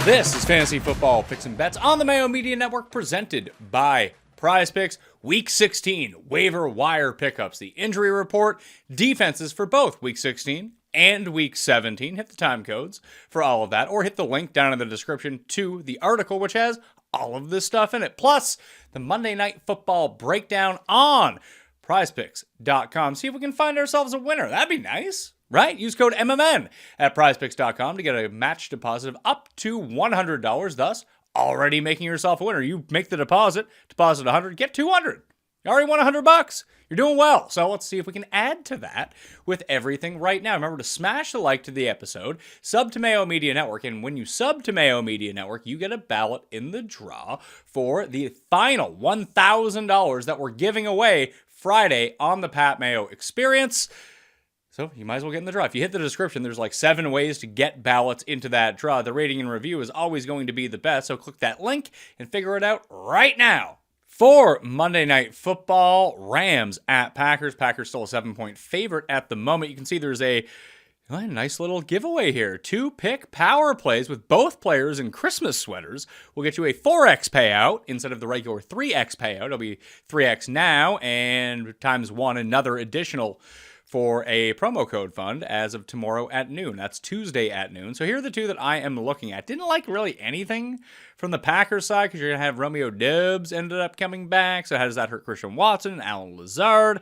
This is Fantasy Football Picks and Bets on the Mayo Media Network, presented by Prize Picks. Week 16 Waiver Wire Pickups, the injury report, defenses for both Week 16 and Week 17. Hit the time codes for all of that, or hit the link down in the description to the article, which has all of this stuff in it. Plus, the Monday Night Football breakdown on prizepicks.com. See if we can find ourselves a winner. That'd be nice. Right? Use code MMN at prizepicks.com to get a match deposit of up to $100, thus already making yourself a winner. You make the deposit 100, get 200. You already won $100. You're doing well. So let's see if we can add to that with everything right now. Remember to smash the like to the episode, sub to Mayo Media Network, and when you sub to Mayo Media Network, you get a ballot in the draw for the final $1,000 that we're giving away Friday on the Pat Mayo Experience. So you might as well get in the draw. If you hit the description, there's like 7 ways to get ballots into that draw. The rating and review is always going to be the best, so click that link and figure it out right now. For Monday Night Football, Rams at Packers. Packers still a 7-point favorite at the moment. You can see there's a nice little giveaway here. 2-pick power plays with both players in Christmas sweaters will get you a 4x payout instead of the regular 3x payout. It'll be 3x now and times 1 another additional for a promo code fund as of tomorrow at noon. That's Tuesday at noon. So here are the two that I am looking at. Didn't like really anything from the Packers side because you're going to have Romeo Doubs ended up coming back. So how does that hurt Christian Watson and Alan Lazard?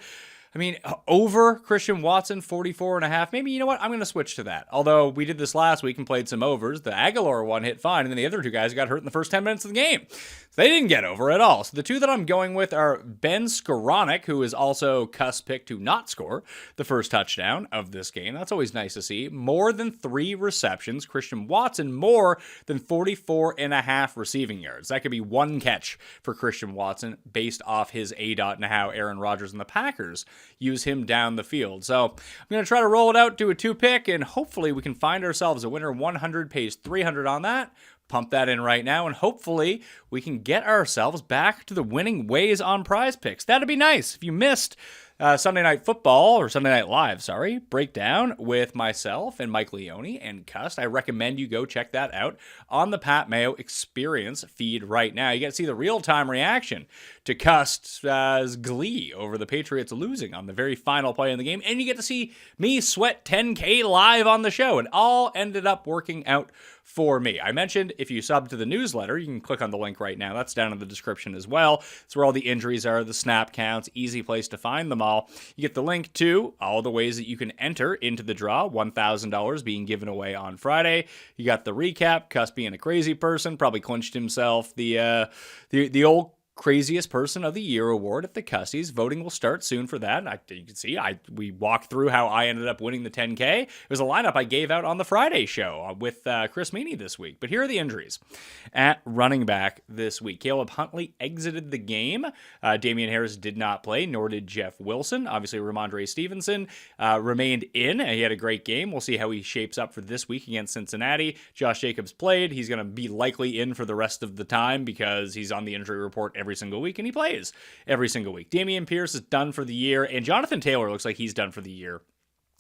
I mean, over Christian Watson, 44.5. Maybe, you know what? I'm going to switch to that. Although we did this last week and played some overs. The Aguilar one hit fine, and then the other two guys got hurt in the first 10 minutes of the game. So they didn't get over at all. So the two that I'm going with are Ben Skoranek, who is also Cuss picked to not score the first touchdown of this game. That's always nice to see. More than 3 receptions. Christian Watson, more than 44.5 receiving yards. That could be 1 catch for Christian Watson based off his ADOT and how Aaron Rodgers and the Packers use him down the field. So I'm going to try to roll it out, do a 2-pick, and hopefully we can find ourselves a winner. 100 pays 300 on that. Pump that in right now, and hopefully we can get ourselves back to the winning ways on Prize Picks. That'd be nice. If you missed Sunday Night Football, or Sunday Night Live, breakdown with myself and Mike Leone and Cust, I recommend you go check that out on the Pat Mayo Experience feed right now. You get to see the real-time reaction to Cust's glee over the Patriots losing on the very final play in the game, and you get to see me sweat 10K live on the show. It all ended up working out for me. I mentioned if you sub to the newsletter, you can click on the link right now. That's down in the description as well. It's where all the injuries are, the snap counts, easy place to find them all. You get the link to all the ways that you can enter into the draw, $1,000 being given away on Friday. You got the recap, Cuss being a crazy person, probably clinched himself the old Craziest Person of the Year award at the Cussies. Voting will start soon for that. You can see we walked through how I ended up winning the 10K. It was a lineup I gave out on the Friday show with Chris Meaney this week. But here are the injuries at running back this week. Caleb Huntley exited the game. Damian Harris did not play, nor did Jeff Wilson. Obviously, Ramondre Stevenson remained in. He had a great game. We'll see how he shapes up for this week against Cincinnati. Josh Jacobs played. He's going to be likely in for the rest of the time because he's on the injury report every single week, and he plays every single week. Dameon Pierce is done for the year, and Jonathan Taylor looks like he's done for the year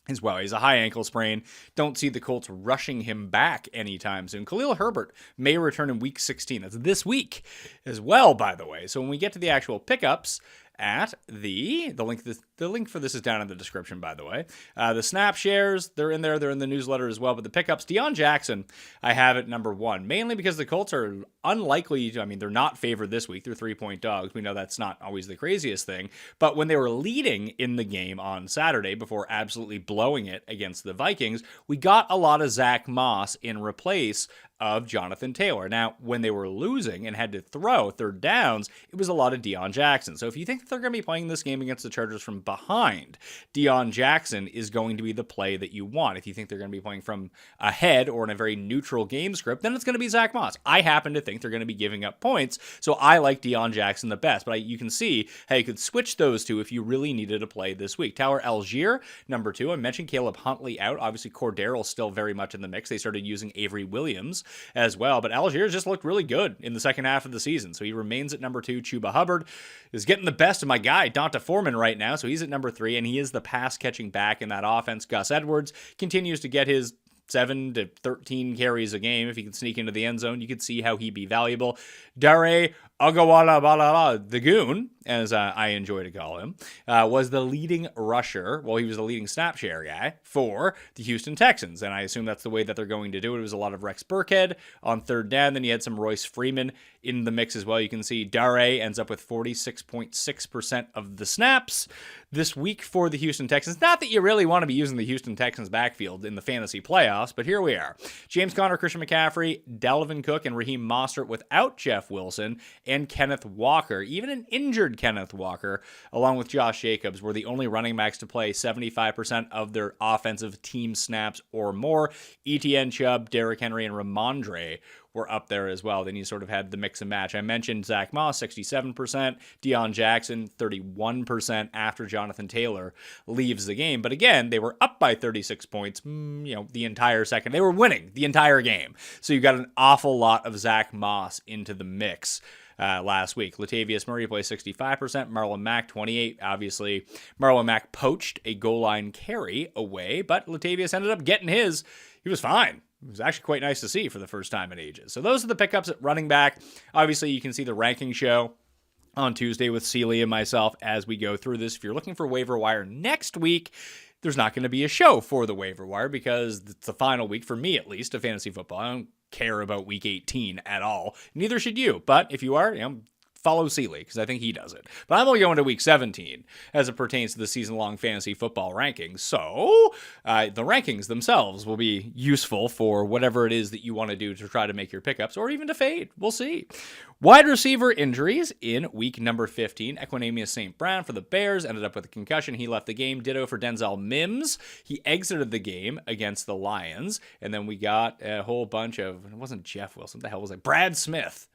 as well. He's a high ankle sprain. Don't see the Colts rushing him back anytime soon. Khalil Herbert may return in Week 16. That's this week as well, by the way. So when we get to the actual pickups, at the link for this is down in the description, by the way. The snap shares, they're in there. They're in the newsletter as well. But the pickups, Deion Jackson, I have at number 1, mainly because the Colts are unlikely to, they're not favored this week. They're 3-point dogs. We know that's not always the craziest thing. But when they were leading in the game on Saturday before absolutely blowing it against the Vikings, we got a lot of Zach Moss in replace of Jonathan Taylor. Now, when they were losing and had to throw third downs, it was a lot of Deion Jackson. So if you think that they're going to be playing this game against the Chargers from behind, Deion Jackson is going to be the play that you want. If you think they're going to be playing from ahead or in a very neutral game script, then it's going to be Zach Moss. I happen to think they're going to be giving up points, so I like Deion Jackson the best. But you can see how you could switch those two if you really needed a play this week. Tyler Algier, number 2. I mentioned Caleb Huntley out. Obviously, Cordarrelle still very much in the mix. They started using Avery Williams as well, but Algier just looked really good in the second half of the season, so he remains at number 2. Chuba Hubbard is getting the best of my guy, Donta Foreman, right now, so he's at number 3, and he is the pass-catching back in that offense. Gus Edwards continues to get his 7 to 13 carries a game. If he can sneak into the end zone, you could see how he'd be valuable. Dare Agawala, the Goon, as I enjoy to call him, was the leading rusher. Well, he was the leading snap share guy for the Houston Texans, and I assume that's the way that they're going to do it. It was a lot of Rex Burkhead on third down. Then you had some Royce Freeman in the mix as well. You can see Dare ends up with 46.6% of the snaps this week for the Houston Texans. Not that you really want to be using the Houston Texans backfield in the fantasy playoffs, but here we are. James Conner, Christian McCaffrey, Dalvin Cook, and Raheem Mostert without Jeff Wilson, and Kenneth Walker, even an injured Kenneth Walker, along with Josh Jacobs, were the only running backs to play 75% of their offensive team snaps or more. Etienne, Chubb, Derrick Henry, and Ramondre were up there as well. Then you sort of had the mix and match. I mentioned Zach Moss, 67%, Deion Jackson, 31% after Jonathan Taylor leaves the game. But again, they were up by 36 points, the entire second. They were winning the entire game. So you got an awful lot of Zach Moss into the mix last week. Latavius Murray plays 65%, Marlon Mack 28%. Obviously, Marlon Mack poached a goal line carry away, but Latavius ended up getting his. He was fine. It was actually quite nice to see for the first time in ages. So those are the pickups at running back. Obviously, you can see the ranking show on Tuesday with Seeley and myself as we go through this. If you're looking for waiver wire next week, there's not going to be a show for the waiver wire because it's the final week, for me at least, of fantasy football. I don't care about week 18 at all. Neither should you. But if you are, follow Seeley because I think he does it. But I'm only going to week 17 as it pertains to the season-long fantasy football rankings. So the rankings themselves will be useful for whatever it is that you want to do to try to make your pickups or even to fade. We'll see. Wide receiver injuries in week number 15. Equanimeous St. Brown for the Bears ended up with a concussion. He left the game. Ditto for Denzel Mims. He exited the game against the Lions. And then we got a whole bunch of, it wasn't Jeff Wilson. What the hell was it? Brad Smith.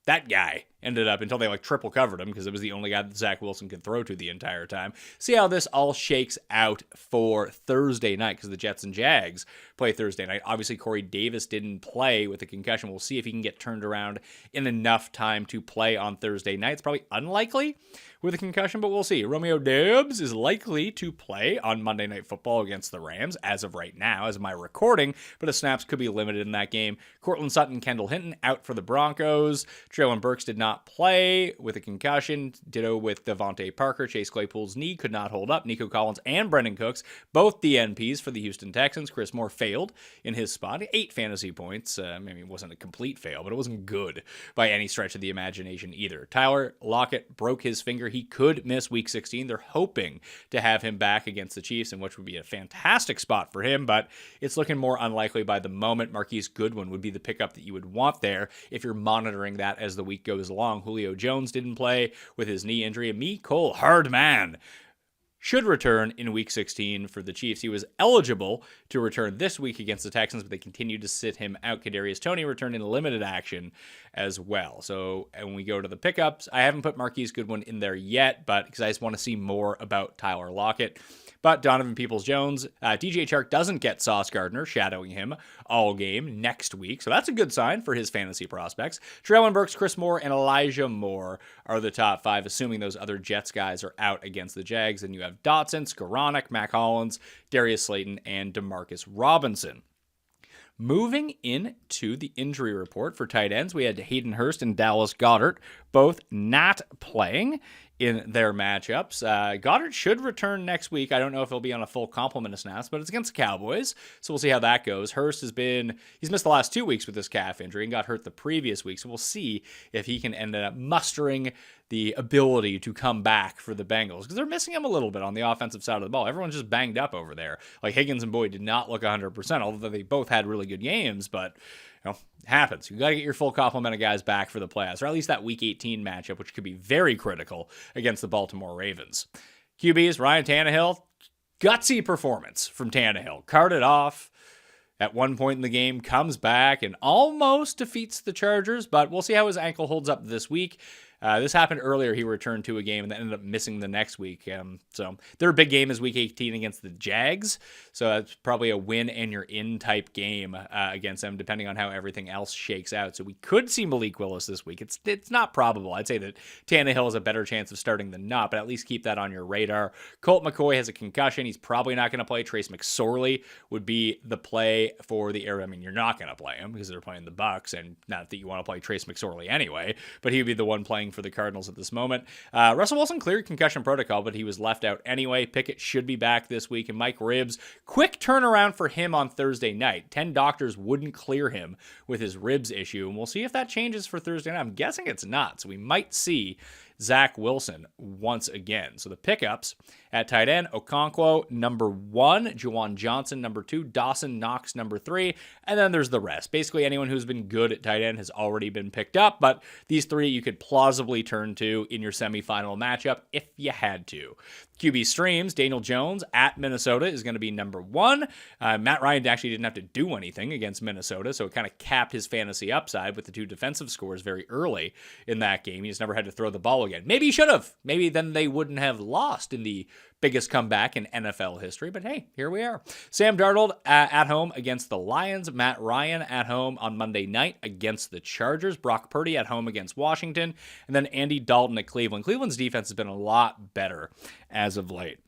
That guy ended up, until they triple covered him because it was the only guy that Zach Wilson could throw to the entire time. See how this all shakes out for Thursday night because the Jets and Jags play Thursday night. Obviously, Corey Davis didn't play with a concussion. We'll see if he can get turned around in enough time to play on Thursday night. It's probably unlikely with a concussion, but we'll see. Romeo Doubs is likely to play on Monday Night Football against the Rams as of right now, as of my recording, but his snaps could be limited in that game. Cortland Sutton, Kendall Hinton out for the Broncos. Traylon Burks did not play with a concussion. Ditto with Devontae Parker. Chase Claypool's knee could not hold up. Nico Collins and Brendan Cooks, both DNPs for the Houston Texans. Chris Moore failed in his spot. 8 fantasy points. Maybe it wasn't a complete fail, but it wasn't good by any stretch of the imagination either. Tyler Lockett broke his finger. He could miss week 16. They're hoping to have him back against the Chiefs, in which would be a fantastic spot for him, but it's looking more unlikely by the moment. Marquise Goodwin would be the pickup that you would want there if you're monitoring that as the week goes along. Julio Jones didn't play with his knee injury. Mecole Hardman should return in week 16 for the Chiefs. He was eligible to return this week against the Texans, but they continued to sit him out. Kadarius Toney returned in limited action as well. So when we go to the pickups, I haven't put Marquise Goodwin in there yet, but because I just want to see more about Tyler Lockett. But Donovan Peoples-Jones, DJ Chark doesn't get Sauce Gardner shadowing him all game next week. So that's a good sign for his fantasy prospects. Treylon Burks, Chris Moore, and Elijah Moore are the top 5, assuming those other Jets guys are out against the Jags. And you have Dotson, Skoranek, Mac Hollins, Darius Slayton, and Demarcus Robinson. Moving into the injury report for tight ends, we had Hayden Hurst and Dallas Goedert, both not playing in their matchups. Goddard should return next week. I don't know if he'll be on a full complement of snaps, but it's against the Cowboys, so we'll see how that goes. Hurst he's missed the last 2 weeks with this calf injury and got hurt the previous week, so we'll see if he can end up mustering the ability to come back for the Bengals, because they're missing him a little bit on the offensive side of the ball. Everyone's just banged up over there. Like Higgins and Boyd did not look 100%, although they both had really good games, but it happens. You got to get your full complement of guys back for the playoffs, or at least that Week 18 matchup, which could be very critical against the Baltimore Ravens. QBs, Ryan Tannehill, gutsy performance from Tannehill. Carted off at one point in the game, comes back and almost defeats the Chargers, but we'll see how his ankle holds up this week. This happened earlier. He returned to a game and then ended up missing the next week. So their big game is week 18 against the Jags. So that's probably a win and you're in type game against them, depending on how everything else shakes out. So we could see Malik Willis this week. It's not probable. I'd say that Tannehill has a better chance of starting than not, but at least keep that on your radar. Colt McCoy has a concussion. He's probably not going to play. Trace McSorley would be the play for the area. I mean, you're not going to play him because they're playing the Bucs, and not that you want to play Trace McSorley anyway, but he would be the one playing for the Cardinals at this moment. Russell Wilson cleared concussion protocol, but he was left out anyway. Pickett should be back this week, and Mike Ribbs, quick turnaround for him on Thursday night. 10 doctors wouldn't clear him with his ribs issue, and we'll see if that changes for Thursday night. I'm guessing it's not, so we might see Zach Wilson once again. So the pickups at tight end: Okonkwo, number 1, Juwan Johnson, number 2, Dawson Knox, number 3, and then there's the rest. Basically, anyone who's been good at tight end has already been picked up, but these 3 you could plausibly turn to in your semifinal matchup if you had to. QB streams: Daniel Jones at Minnesota is going to be number 1. Matt Ryan actually didn't have to do anything against Minnesota, so it kind of capped his fantasy upside with the 2 defensive scores very early in that game. He just never had to throw the ball again. Maybe he should have. Maybe then they wouldn't have lost in the biggest comeback in NFL history, but hey, here we are. Sam Darnold at home against the Lions. Matt Ryan at home on Monday night against the Chargers. Brock Purdy at home against Washington. And then Andy Dalton at Cleveland. Cleveland's defense has been a lot better as of late.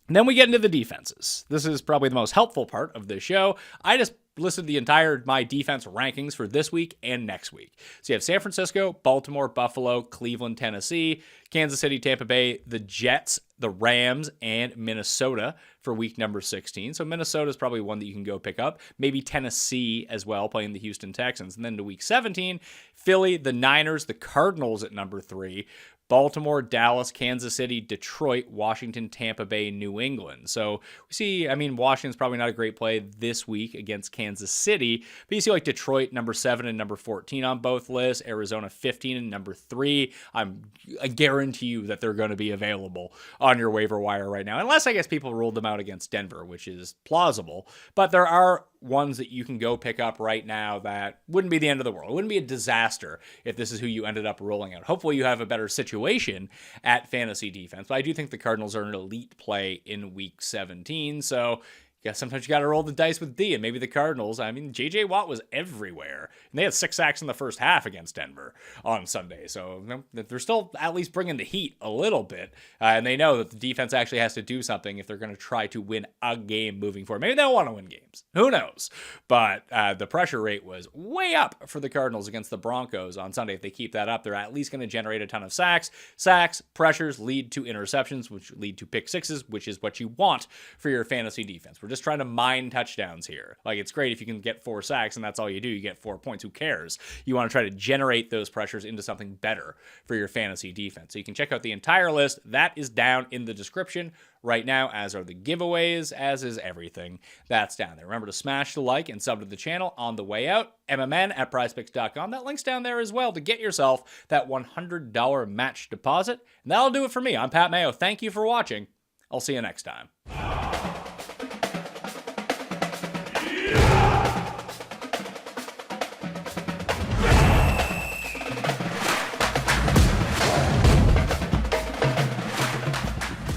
And then we get into the defenses. This is probably the most helpful part of this show. I just listed the entire my defense rankings for this week and next week. So you have San Francisco, Baltimore, Buffalo, Cleveland, Tennessee, Kansas City, Tampa Bay, the Jets, the Rams, and Minnesota for week number 16. So Minnesota is probably one that you can go pick up. Maybe Tennessee as well, playing the Houston Texans. And then to week 17, Philly, the Niners, the Cardinals at number 3, Baltimore, Dallas, Kansas City, Detroit, Washington, Tampa Bay, New England. So we see, Washington's probably not a great play this week against Kansas City, but you see like Detroit, number 7 and number 14 on both lists, Arizona 15 and number 3. I guarantee you that they're going to be available on your waiver wire right now, unless I guess people ruled them out against Denver, which is plausible. But there are ones that you can go pick up right now that wouldn't be the end of the world. It wouldn't be a disaster if this is who you ended up rolling out. Hopefully you have a better situation at fantasy defense, but I do think the Cardinals are an elite play in week 17. So yeah, sometimes you got to roll the dice with D, and maybe the Cardinals. J.J. Watt was everywhere, and they had 6 sacks in the first half against Denver on Sunday. So they're still at least bringing the heat a little bit, and they know that the defense actually has to do something if they're going to try to win a game moving forward. Maybe they don't want to win games. Who knows? But the pressure rate was way up for the Cardinals against the Broncos on Sunday. If they keep that up, they're at least going to generate a ton of sacks. Sacks, pressures lead to interceptions, which lead to pick sixes, which is what you want for your fantasy defense. We're just trying to mine touchdowns here. Like, it's great if you can get 4 sacks and that's all you do. You get 4 points. Who cares? You want to try to generate those pressures into something better for your fantasy defense. So you can check out the entire list. That is down in the description right now, as are the giveaways, as is everything that's down there. Remember to smash the like and sub to the channel on the way out. MMN at prizepicks.com. That link's down there as well to get yourself that $100 match deposit. And that'll do it for me. I'm Pat Mayo. Thank you for watching. I'll see you next time.